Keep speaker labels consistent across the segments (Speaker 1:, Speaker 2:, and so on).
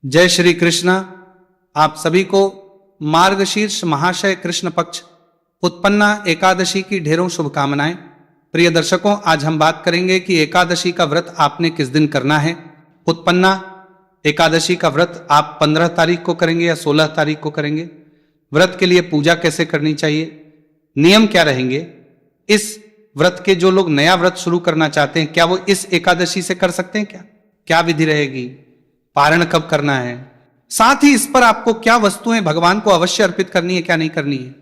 Speaker 1: जय श्री कृष्ण। आप सभी को मार्गशीर्ष महाशय कृष्ण पक्ष उत्पन्ना एकादशी की ढेरों शुभकामनाएं। प्रिय दर्शकों, आज हम बात करेंगे कि एकादशी का व्रत आपने किस दिन करना है। उत्पन्ना एकादशी का व्रत आप 15 तारीख को करेंगे या 16 तारीख को करेंगे। व्रत के लिए पूजा कैसे करनी चाहिए, नियम क्या रहेंगे। इस व्रत के जो लोग नया व्रत शुरू करना चाहते हैं, क्या वो इस एकादशी से कर सकते हैं, क्या विधि रहेगी, पारण कब करना है, साथ ही इस पर आपको क्या वस्तुएं भगवान को अवश्य अर्पित करनी है, क्या नहीं करनी है,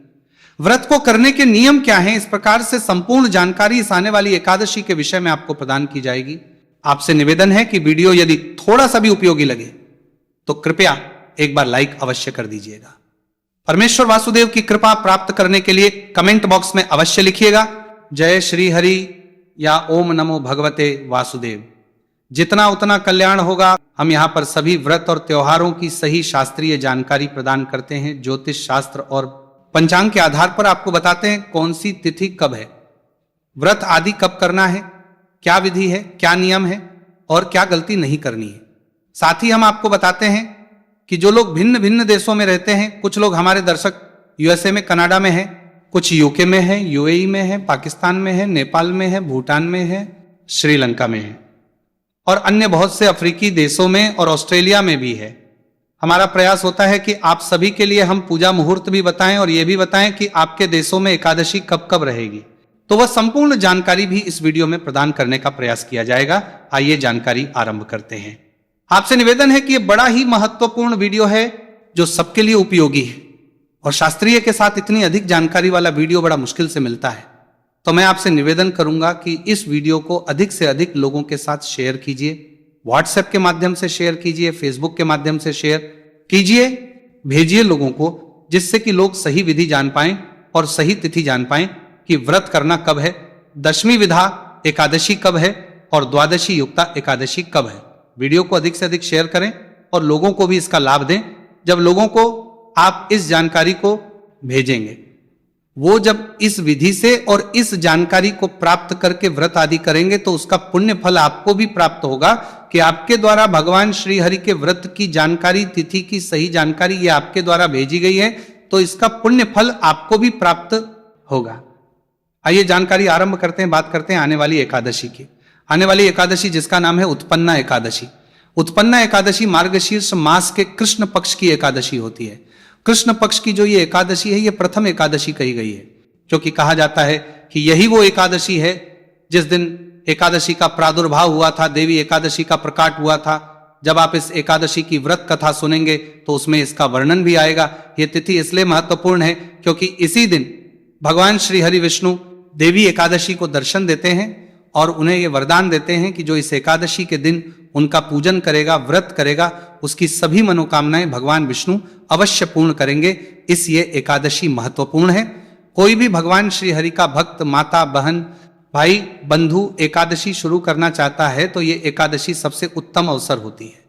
Speaker 1: व्रत को करने के नियम क्या हैं। इस प्रकार से संपूर्ण जानकारी इस आने वाली एकादशी के विषय में आपको प्रदान की जाएगी। आपसे निवेदन है कि वीडियो यदि थोड़ा सा भी उपयोगी लगे तो कृपया एक बार लाइक अवश्य कर दीजिएगा। परमेश्वर वासुदेव की कृपा प्राप्त करने के लिए कमेंट बॉक्स में अवश्य लिखिएगा जय श्री हरि या ओम नमो भगवते वासुदेव। जितना उतना कल्याण होगा। हम यहाँ पर सभी व्रत और त्योहारों की सही शास्त्रीय जानकारी प्रदान करते हैं। ज्योतिष शास्त्र और पंचांग के आधार पर आपको बताते हैं कौन सी तिथि कब है, व्रत आदि कब करना है, क्या विधि है, क्या नियम है और क्या गलती नहीं करनी है। साथ ही हम आपको बताते हैं कि जो लोग भिन्न भिन्न देशों में रहते हैं, कुछ लोग हमारे दर्शक यूएसए में, कनाडा में हैं, कुछ यूके में है, यूएई में है, पाकिस्तान में है, नेपाल में है, भूटान में है, श्रीलंका में है और अन्य बहुत से अफ्रीकी देशों में और ऑस्ट्रेलिया में भी है। हमारा प्रयास होता है कि आप सभी के लिए हम पूजा मुहूर्त भी बताएं और यह भी बताएं कि आपके देशों में एकादशी कब कब रहेगी। तो वह संपूर्ण जानकारी भी इस वीडियो में प्रदान करने का प्रयास किया जाएगा। आइए जानकारी आरंभ करते हैं। आपसे निवेदन है कि यह बड़ा ही महत्वपूर्ण वीडियो है जो सबके लिए उपयोगी है और शास्त्रीय के साथ इतनी अधिक जानकारी वाला वीडियो बड़ा मुश्किल से मिलता है। तो मैं आपसे निवेदन करूंगा कि इस वीडियो को अधिक से अधिक लोगों के साथ शेयर कीजिए। व्हाट्सएप के माध्यम से शेयर कीजिए, फेसबुक के माध्यम से शेयर कीजिए, भेजिए लोगों को, जिससे कि लोग सही विधि जान पाएं और सही तिथि जान पाएं कि व्रत करना कब है, दशमी विधा एकादशी कब है और द्वादशी युक्ता एकादशी कब है। वीडियो को अधिक से अधिक शेयर करें और लोगों को भी इसका लाभ दें। जब लोगों को आप इस जानकारी को भेजेंगे, वो जब इस विधि से और इस जानकारी को प्राप्त करके व्रत आदि करेंगे तो उसका पुण्य फल आपको भी प्राप्त होगा कि आपके द्वारा भगवान श्री हरि के व्रत की जानकारी, तिथि की सही जानकारी ये आपके द्वारा भेजी गई है, तो इसका पुण्य फल आपको भी प्राप्त होगा। आइए जानकारी आरंभ करते हैं। बात करते हैं आने वाली एकादशी की। आने वाली एकादशी जिसका नाम है उत्पन्ना एकादशी। उत्पन्ना एकादशी मार्गशीर्ष मास के कृष्ण पक्ष की एकादशी होती है। कृष्ण पक्ष की जो ये एकादशी है, ये प्रथम एकादशी कही गई है, क्योंकि कहा जाता है कि यही वो एकादशी है जिस दिन एकादशी का प्रादुर्भाव हुआ था, देवी एकादशी का प्रकाट हुआ था। जब आप इस एकादशी की व्रत कथा सुनेंगे तो उसमें इसका वर्णन भी आएगा। ये तिथि इसलिए महत्वपूर्ण है क्योंकि इसी दिन भगवान श्री हरि विष्णु देवी एकादशी को दर्शन देते हैं और उन्हें ये वरदान देते हैं कि जो इस एकादशी के दिन उनका पूजन करेगा, व्रत करेगा, उसकी सभी मनोकामनाएं भगवान विष्णु अवश्य पूर्ण करेंगे। इस ये एकादशी महत्वपूर्ण है। कोई भी भगवान श्री हरि का भक्त, माता, बहन, भाई, बंधु एकादशी शुरू करना चाहता है तो ये एकादशी सबसे उत्तम अवसर होती है।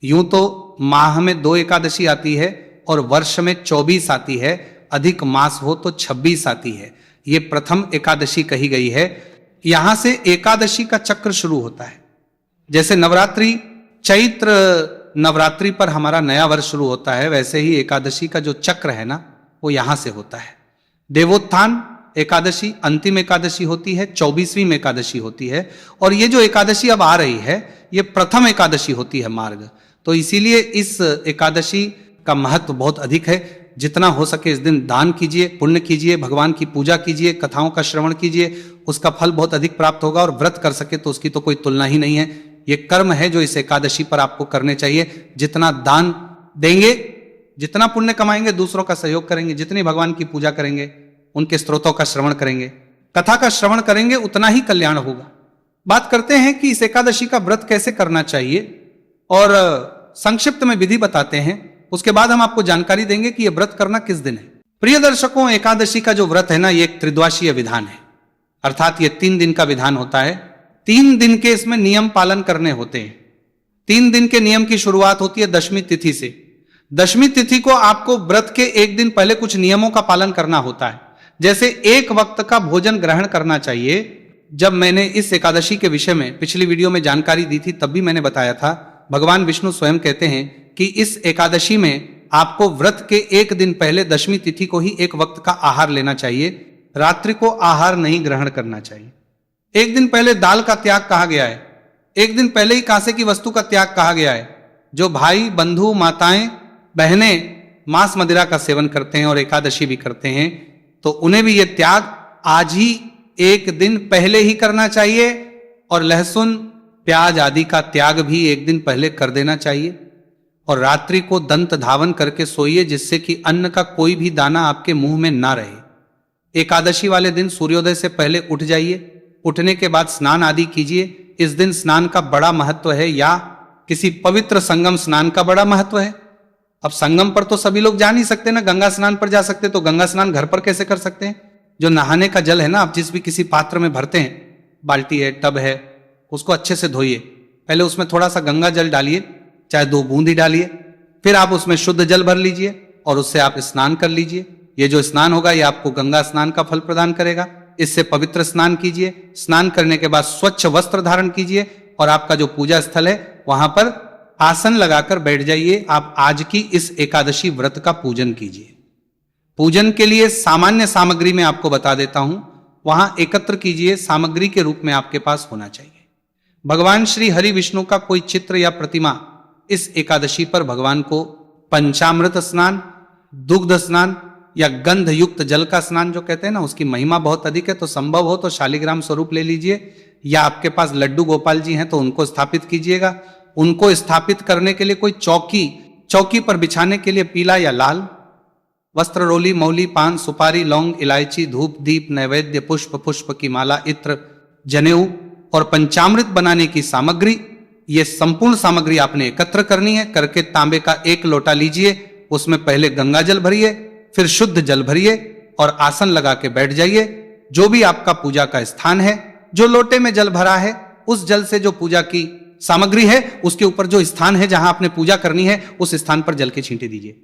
Speaker 1: यूं तो माह में 2 एकादशी आती है और वर्ष में 24 आती है, अधिक मास हो तो 26 आती है। ये प्रथम एकादशी कही गई है। यहां से एकादशी का चक्र शुरू होता है। जैसे नवरात्रि, चैत्र नवरात्रि पर हमारा नया वर्ष शुरू होता है, वैसे ही एकादशी का जो चक्र है ना, वो यहां से होता है। देवोत्थान एकादशी अंतिम एकादशी होती है, 24वीं में एकादशी होती है और ये जो एकादशी अब आ रही है ये प्रथम एकादशी होती है मार्ग। तो इसीलिए इस एकादशी का महत्व बहुत अधिक है। जितना हो सके इस दिन दान कीजिए, पुण्य कीजिए, भगवान की पूजा कीजिए, कथाओं का श्रवण कीजिए, उसका फल बहुत अधिक प्राप्त होगा और व्रत कर सके तो उसकी तो कोई तुलना ही नहीं है। ये कर्म है जो इस एकादशी पर आपको करने चाहिए। जितना दान देंगे, जितना पुण्य कमाएंगे, दूसरों का सहयोग करेंगे, जितनी भगवान की पूजा करेंगे, उनके स्तोत्रों का श्रवण करेंगे, कथा का श्रवण करेंगे, उतना ही कल्याण होगा। बात करते हैं कि इस एकादशी का व्रत कैसे करना चाहिए और संक्षिप्त में विधि बताते हैं। उसके बाद हम आपको जानकारी देंगे कि यह व्रत करना किस दिन है। प्रिय दर्शकों, एकादशी का जो व्रत है ना, ये एक त्रिद्वाशीय विधान है, अर्थात ये 3 दिन का विधान होता है। 3 दिन के इसमें नियम पालन करने होते हैं। 3 दिन के नियम की शुरुआत होती है दशमी तिथि से। दशमी तिथि को आपको व्रत के 1 दिन पहले कुछ नियमों का पालन करना होता है। जैसे 1 वक्त का भोजन ग्रहण करना चाहिए। जब मैंने इस एकादशी के विषय में पिछली वीडियो में जानकारी दी थी तब भी मैंने बताया था, भगवान विष्णु स्वयं कहते हैं कि इस एकादशी में आपको व्रत के एक दिन पहले दशमी तिथि को ही एक वक्त का आहार लेना चाहिए, रात्रि को आहार नहीं ग्रहण करना चाहिए। एक दिन पहले दाल का त्याग कहा गया है, एक दिन पहले ही कांसे की वस्तु का त्याग कहा गया है। जो भाई बंधु माताएं बहनें मांस मदिरा का सेवन करते हैं और एकादशी भी करते हैं, तो उन्हें भी यह त्याग आज ही एक दिन पहले ही करना चाहिए, और लहसुन प्याज आदि का त्याग भी एक दिन पहले कर देना चाहिए। और रात्रि को दंत धावन करके सोइए, जिससे कि अन्न का कोई भी दाना आपके मुंह में ना रहे। एकादशी वाले दिन सूर्योदय से पहले उठ जाइए, उठने के बाद स्नान आदि कीजिए। इस दिन स्नान का बड़ा महत्व है, या किसी पवित्र संगम स्नान का बड़ा महत्व है। अब संगम पर तो सभी लोग जा नहीं सकते ना, गंगा स्नान पर जा सकते, तो गंगा स्नान घर पर कैसे कर सकते हैं? जो नहाने का जल है ना, आप जिस भी किसी पात्र में भरते हैं, बाल्टी है, टब है, उसको अच्छे से धोइए। पहले उसमें थोड़ा सा गंगा जल डालिए, चाहे 2 बूंद ही डालिए, फिर आप उसमें शुद्ध जल भर लीजिए और उससे आप स्नान कर लीजिए। ये जो स्नान होगा ये आपको गंगा स्नान का फल प्रदान करेगा। इससे पवित्र स्नान कीजिए। स्नान करने के बाद स्वच्छ वस्त्र धारण कीजिए और आपका जो पूजा स्थल है वहां पर आसन लगाकर बैठ जाइए। आप आज की इस एकादशी व्रत का पूजन कीजिए। पूजन के लिए सामान्य सामग्री में आपको बता देता हूं, वहां एकत्र कीजिए। सामग्री के रूप में आपके पास होना चाहिए भगवान श्री हरि विष्णु का कोई चित्र या प्रतिमा। इस एकादशी पर भगवान को पंचामृत स्नान, दुग्ध स्नान या गंध युक्त जल का स्नान जो कहते हैं ना, उसकी महिमा बहुत अधिक है। तो संभव हो तो शालिग्राम स्वरूप ले लीजिए, या आपके पास लड्डू गोपाल जी हैं तो उनको स्थापित कीजिएगा। उनको स्थापित करने के लिए कोई चौकी पर बिछाने के लिए पीला या लाल वस्त्र, रोली, मौली, पान, सुपारी, लौंग, इलायची, धूप, दीप, नैवेद्य, पुष्प की माला, इत्र, जनेऊ और पंचामृत बनाने की सामग्री, ये संपूर्ण सामग्री आपने एकत्र करनी है। करके तांबे का 1 लोटा लीजिए, उसमें पहले गंगा जल भरिए, फिर शुद्ध जल भरिए और आसन लगा के बैठ जाइए। जो भी आपका पूजा का स्थान है, जो लोटे में जल भरा है, उस जल से जो पूजा की सामग्री है उसके ऊपर जो स्थान है जहां आपने पूजा करनी है, उस स्थान पर जल के छींटे दीजिए।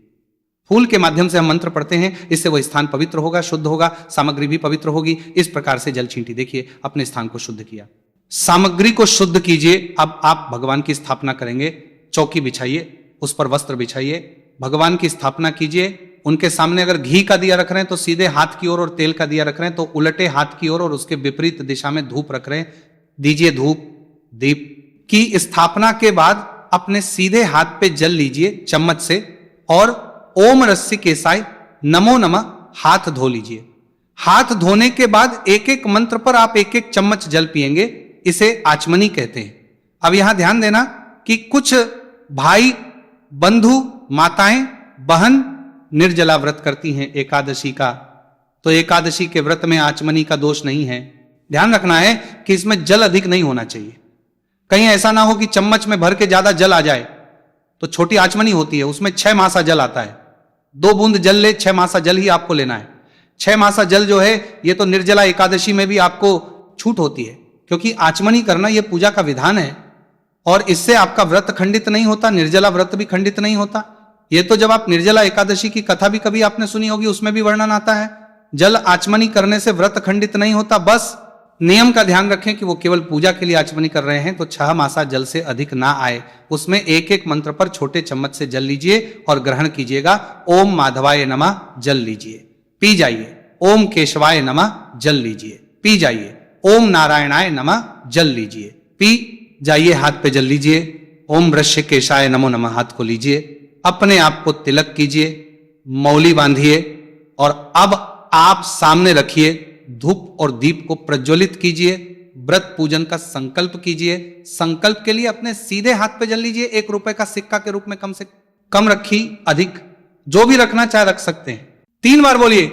Speaker 1: फूल के माध्यम से हम मंत्र पढ़ते हैं, इससे वह स्थान पवित्र होगा, शुद्ध होगा, सामग्री भी पवित्र होगी। इस प्रकार से जल छींटी। देखिए अपने स्थान को शुद्ध किया, सामग्री को शुद्ध कीजिए। अब आप भगवान की स्थापना करेंगे। चौकी बिछाइए, उस पर वस्त्र बिछाइए, भगवान की स्थापना कीजिए। उनके सामने अगर घी का दिया रख रहे हैं तो सीधे हाथ की ओर, और तेल का दिया रख रहे हैं तो उलटे हाथ की ओर और उसके विपरीत दिशा में धूप रख रहे हैं। दीजिए धूप दीप की स्थापना के बाद अपने सीधे हाथ पे जल लीजिए चम्मच से, और ओम रस्सी केसाय नमो नमः हाथ धो लीजिए। हाथ धोने के बाद एक एक मंत्र पर आप एक एक चम्मच जल पिएंगे। इसे आचमनी कहते हैं। अब यहां ध्यान देना कि कुछ भाई बंधु माताएं बहन निर्जला व्रत करती हैं एकादशी का, तो एकादशी के व्रत में आचमनी का दोष नहीं है। ध्यान रखना है कि इसमें जल अधिक नहीं होना चाहिए। कहीं ऐसा ना हो कि चम्मच में भर के ज्यादा जल आ जाए, तो छोटी आचमनी होती है, उसमें 6 मासा जल आता है। 2 बूंद जल ले, 6 मासा जल ही आपको लेना है। 6 मासा जल जो है ये तो निर्जला एकादशी में भी आपको छूट होती है, क्योंकि आचमनी करना यह पूजा का विधान है और इससे आपका व्रत खंडित नहीं होता, निर्जला व्रत भी खंडित नहीं होता। ये तो जब आप निर्जला एकादशी की कथा भी कभी आपने सुनी होगी, उसमें भी वर्णन आता है। जल आचमनी करने से व्रत खंडित नहीं होता। बस नियम का ध्यान रखें कि वो केवल पूजा के लिए आचमनी कर रहे हैं तो 6 मासा जल से अधिक ना आए। उसमें एक एक मंत्र पर छोटे चम्मच से जल लीजिए और ग्रहण कीजिएगा। ओम माधवाय नमः जल लीजिए, पी जाइए। ओम केशवाय नमः जल लीजिए, पी जाइए। ओम नारायणाय नमः जल लीजिए, पी जाइए। हाथ पे जल लीजिए। ओम ऋषिकेशाय नमो नमः हाथ को लीजिए। अपने आप को तिलक कीजिए, मौली बांधिए और अब आप सामने रखिए। धूप और दीप को प्रज्वलित कीजिए। व्रत पूजन का संकल्प कीजिए। संकल्प के लिए अपने सीधे हाथ पे जल लीजिए। 1 रुपए का सिक्का के रूप में कम से कम रखी, अधिक जो भी रखना चाहे रख सकते हैं। 3 बार बोलिए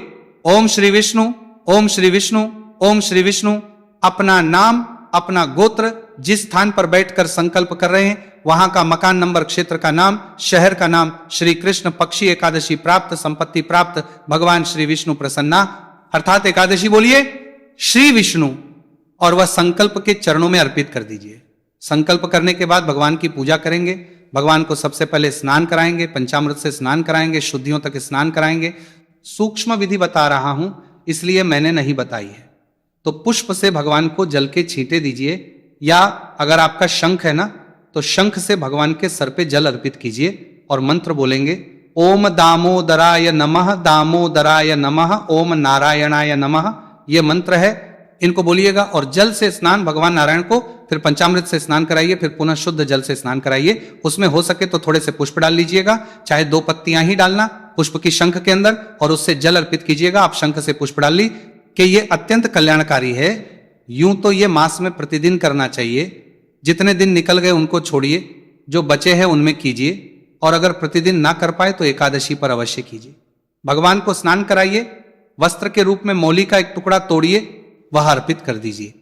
Speaker 1: ओम श्री विष्णु, ओम श्री विष्णु, ओम श्री विष्णु। अपना नाम, अपना गोत्र, जिस स्थान पर बैठकर संकल्प कर रहे हैं वहां का मकान नंबर, क्षेत्र का नाम, शहर का नाम, श्री कृष्ण पक्षी एकादशी प्राप्त, संपत्ति प्राप्त, भगवान श्री विष्णु प्रसन्ना, अर्थात एकादशी बोलिए श्री विष्णु और वह संकल्प के चरणों में अर्पित कर दीजिए। संकल्प करने के बाद भगवान की पूजा करेंगे। भगवान को सबसे पहले स्नान कराएंगे, पंचामृत से स्नान कराएंगे, शुद्धियों तक स्नान कराएंगे। सूक्ष्म विधि बता रहा हूं इसलिए मैंने नहीं बताई है। तो पुष्प से भगवान को जल के छींटे दीजिए, या अगर आपका शंख है ना तो शंख से भगवान के सर पे जल अर्पित कीजिए। और मंत्र बोलेंगे। ओम दामोदराय नमः, दामोदराय नमः, ओम नारायणाय नमः, ये मंत्र है, इनको बोलिएगा। और जल से स्नान, भगवान नारायण को फिर पंचामृत से स्नान कराइए, फिर पुनः शुद्ध जल से स्नान कराइए। उसमें हो सके तो थोड़े से पुष्प डाल लीजिएगा, चाहे 2 पत्तियां ही डालना पुष्प की शंख के अंदर, और उससे जल अर्पित कीजिएगा। आप शंख से पुष्प डाल ली कि ये अत्यंत कल्याणकारी है। यूं तो ये मास में प्रतिदिन करना चाहिए, जितने दिन निकल गए उनको छोड़िए, जो बचे हैं उनमें कीजिए, और अगर प्रतिदिन ना कर पाए तो एकादशी पर अवश्य कीजिए। भगवान को स्नान कराइए, वस्त्र के रूप में मौली का एक टुकड़ा तोड़िए, वह अर्पित कर दीजिए।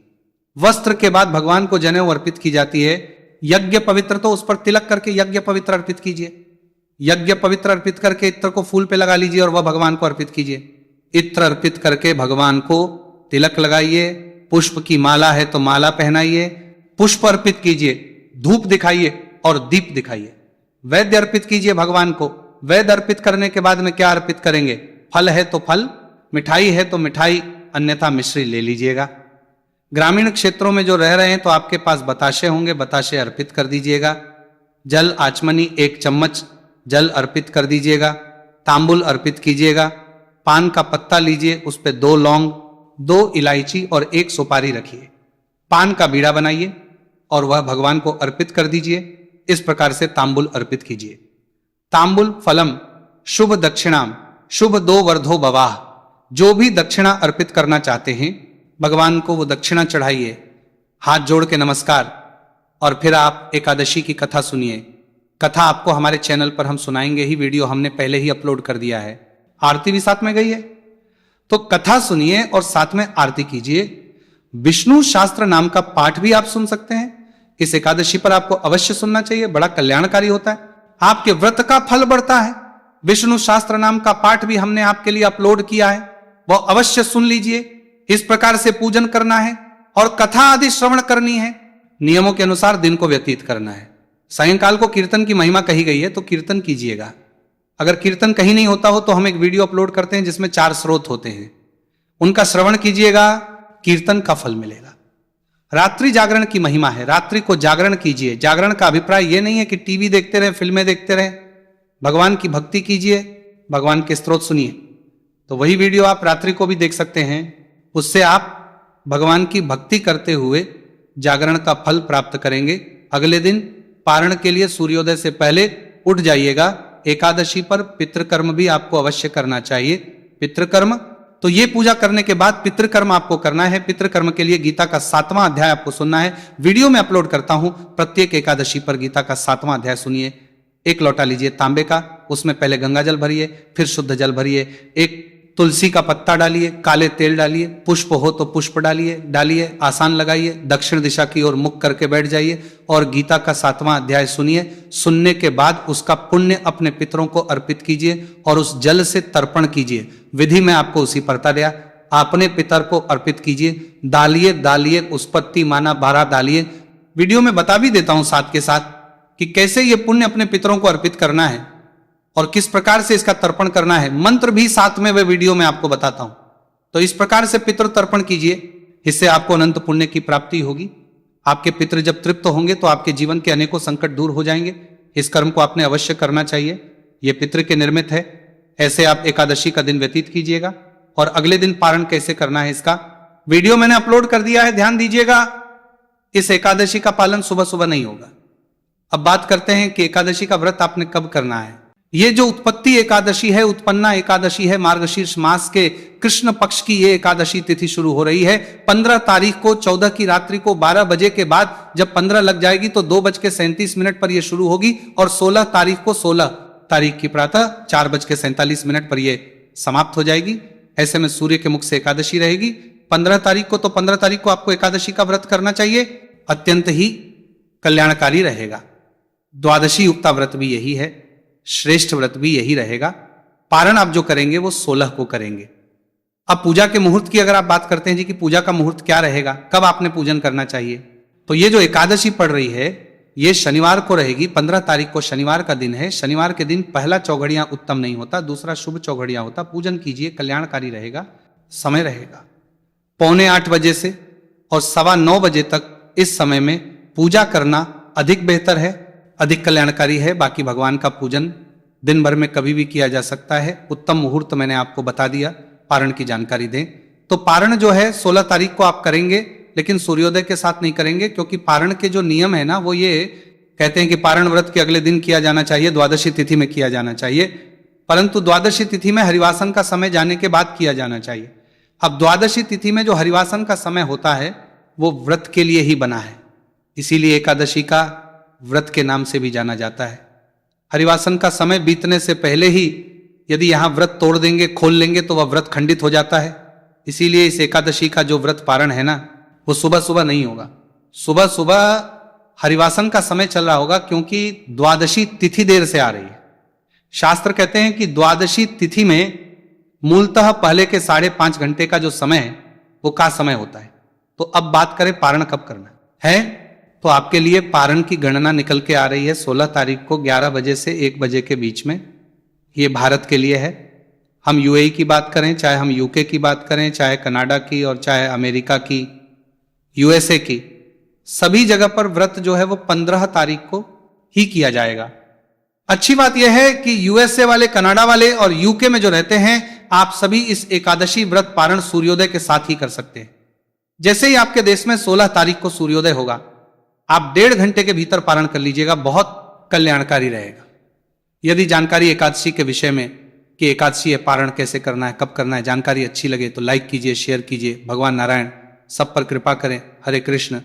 Speaker 1: वस्त्र के बाद भगवान को जनेऊ अर्पित की जाती है। यज्ञ पवित्र, तो उस पर तिलक करके यज्ञ पवित्र अर्पित कीजिए। यज्ञ पवित्र अर्पित करके इत्र को फूल पे लगा लीजिए और वह भगवान को अर्पित कीजिए। इत्र अर्पित करके भगवान को तिलक लगाइए। पुष्प की माला है तो माला पहनाइए, पुष्प अर्पित कीजिए, धूप दिखाइए और दीप दिखाइए। वैद्य अर्पित कीजिए भगवान को। वैद्य अर्पित करने के बाद में क्या अर्पित करेंगे? फल है तो फल, मिठाई है तो मिठाई, अन्यथा मिश्री ले लीजिएगा। ग्रामीण क्षेत्रों में जो रह रहे हैं तो आपके पास बताशे होंगे, बताशे अर्पित कर दीजिएगा। जल आचमनी 1 चम्मच जल अर्पित कर दीजिएगा। तांबुल अर्पित कीजिएगा। पान का पत्ता लीजिए, उस पर 2 लौंग, 2 इलायची और 1 सुपारी रखिए। पान का बीड़ा बनाइए और वह भगवान को अर्पित कर दीजिए। इस प्रकार से तांबुल अर्पित कीजिए। तांबुल फलम शुभ दक्षिणाम शुभ 2 वर्धो बवाह। जो भी दक्षिणा अर्पित करना चाहते हैं भगवान को वो दक्षिणा चढ़ाइए, हाथ जोड़ के नमस्कार, और फिर आप एकादशी की कथा सुनिए। कथा आपको हमारे चैनल पर हम सुनाएंगे ही, वीडियो हमने पहले ही अपलोड कर दिया है। आरती भी साथ में गई है, तो कथा सुनिए और साथ में आरती कीजिए। विष्णु शास्त्र नाम का पाठ भी आप सुन सकते हैं। इस एकादशी पर आपको अवश्य सुनना चाहिए, बड़ा कल्याणकारी होता है, आपके व्रत का फल बढ़ता है। विष्णु शास्त्र नाम का पाठ भी हमने आपके लिए अपलोड किया है, वो अवश्य सुन लीजिए। इस प्रकार से पूजन करना है और कथा आदि श्रवण करनी है। नियमों के अनुसार दिन को व्यतीत करना है। सायंकाल को कीर्तन की महिमा कही गई है तो कीर्तन कीजिएगा। अगर कीर्तन कहीं नहीं होता हो तो हम एक वीडियो अपलोड करते हैं जिसमें 4 स्रोत होते हैं, उनका श्रवण कीजिएगा, कीर्तन का फल मिलेगा। रात्रि जागरण की महिमा है, रात्रि को जागरण कीजिए। जागरण का अभिप्राय यह नहीं है कि टीवी देखते रहे, फिल्में देखते रहे। भगवान की भक्ति कीजिए, भगवान के स्त्रोत सुनिए। तो वही वीडियो आप रात्रि को भी देख सकते हैं, उससे आप भगवान की भक्ति करते हुए जागरण का फल प्राप्त करेंगे। अगले दिन पारण के लिए सूर्योदय से पहले उठ जाइएगा। एकादशी पर पितृकर्म भी आपको अवश्य करना चाहिए। पितृकर्म तो ये पूजा करने के बाद पितृकर्म आपको करना है। पितृकर्म के लिए गीता का 7वां अध्याय आपको सुनना है। वीडियो में अपलोड करता हूं, प्रत्येक एकादशी पर गीता का 7वां अध्याय सुनिए। 1 लोटा लीजिए तांबे का, उसमें पहले गंगा जल भरिए, फिर शुद्ध जल भरिए। 1 तुलसी का पत्ता डालिए, काले तेल डालिए, पुष्प हो तो पुष्प डालिए, आसान लगाइए, दक्षिण दिशा की ओर मुख करके बैठ जाइए और गीता का 7वां अध्याय सुनिए। सुनने के बाद उसका पुण्य अपने पितरों को अर्पित कीजिए और उस जल से तर्पण कीजिए। विधि में आपको उसी पड़ता दिया, अपने पितर को अर्पित कीजिए। दालिए उत्पत्ति माना 12 दालिए। वीडियो में बता भी देता हूं साथ के साथ कि कैसे ये पुण्य अपने पितरों को अर्पित करना है और किस प्रकार से इसका तर्पण करना है। मंत्र भी साथ में वह वीडियो में आपको बताता हूं। तो इस प्रकार से पितृ तर्पण कीजिए, इससे आपको अनंत पुण्य की प्राप्ति होगी। आपके पितृ जब तृप्त होंगे तो आपके जीवन के अनेकों संकट दूर हो जाएंगे। इस कर्म को आपने अवश्य करना चाहिए, यह पितृ के निर्मित है। ऐसे आप एकादशी का दिन व्यतीत कीजिएगा। और अगले दिन पारण कैसे करना है इसका वीडियो मैंने अपलोड कर दिया है, ध्यान दीजिएगा। इस एकादशी का पालन सुबह सुबह नहीं होगा। अब बात करते हैं कि एकादशी का व्रत आपने कब करना है। ये जो उत्पत्ति एकादशी है, उत्पन्ना एकादशी है, मार्गशीर्ष मास के कृष्ण पक्ष की ये एकादशी तिथि शुरू हो रही है। 15 तारीख को 14 की रात्रि को 12 बजे के बाद जब 15 लग जाएगी तो 2:37 पर यह शुरू होगी और 16 तारीख को 16 तारीख की प्रातः 4:47 पर यह समाप्त हो जाएगी। ऐसे में सूर्य के मुख से एकादशी रहेगी। 15 तारीख को तो 15 तारीख को आपको एकादशी का व्रत करना चाहिए, अत्यंत ही कल्याणकारी रहेगा। द्वादशी युक्ता व्रत भी यही है, श्रेष्ठ व्रत भी यही रहेगा। पारण आप जो करेंगे वो 16 को करेंगे। अब पूजा के मुहूर्त की अगर आप बात करते हैं जी कि पूजा का मुहूर्त क्या रहेगा, कब आपने पूजन करना चाहिए, तो ये जो एकादशी पड़ रही है ये शनिवार को रहेगी। 15 तारीख को शनिवार का दिन है। शनिवार के दिन पहला चौघड़ियां उत्तम नहीं होता, दूसरा शुभ चौघड़ियां होता। पूजन कीजिए, कल्याणकारी रहेगा। समय रहेगा 7:45 बजे से और 9:15 बजे तक। इस समय में पूजा करना अधिक बेहतर है। अधिक कल्याणकारी है। बाकी भगवान का पूजन दिन भर में कभी भी किया जा सकता है। उत्तम मुहूर्त मैंने आपको बता दिया, पारण की जानकारी दें तो पारण जो है 16 तारीख को आप करेंगे, लेकिन सूर्योदय के साथ नहीं करेंगे, क्योंकि पारण के जो नियम है ना वो ये कहते हैं कि पारण व्रत के अगले दिन किया जाना चाहिए, द्वादशी तिथि में किया जाना चाहिए, परंतु द्वादशी तिथि में हरिवासन का समय जाने के बाद किया जाना चाहिए। अब द्वादशी तिथि में जो हरिवासन का समय होता है वो व्रत के लिए ही बना है, इसीलिए एकादशी का व्रत के नाम से भी जाना जाता है। हरिवासन का समय बीतने से पहले ही यदि यहां व्रत तोड़ देंगे, खोल लेंगे तो वह व्रत खंडित हो जाता है। इसीलिए इस एकादशी का जो व्रत पारण है ना वो सुबह सुबह नहीं होगा, सुबह सुबह हरिवासन का समय चल रहा होगा, क्योंकि द्वादशी तिथि देर से आ रही है। शास्त्र कहते हैं कि द्वादशी तिथि में मूलतः पहले के 5.5 घंटे का जो समय है वो का समय होता है। तो अब बात करें पारण कब करना है, तो आपके लिए पारण की गणना निकल के आ रही है 16 तारीख को 11 बजे से 1 बजे के बीच में। ये भारत के लिए है। हम यूएई की बात करें, चाहे हम यूके की बात करें, चाहे कनाडा की और चाहे अमेरिका की, यूएसए की, सभी जगह पर व्रत जो है वो 15 तारीख को ही किया जाएगा। अच्छी बात यह है कि यूएसए वाले, कनाडा वाले और यूके में जो रहते हैं, आप सभी इस एकादशी व्रत पारण सूर्योदय के साथ ही कर सकते हैं। जैसे ही आपके देश में 16 तारीख को सूर्योदय होगा, आप 1.5 घंटे के भीतर पारण कर लीजिएगा, बहुत कल्याणकारी रहेगा। यदि जानकारी एकादशी के विषय में कि एकादशी है, पारण कैसे करना है, कब करना है, जानकारी अच्छी लगे तो लाइक कीजिए, शेयर कीजिए। भगवान नारायण सब पर कृपा करें। हरे कृष्ण।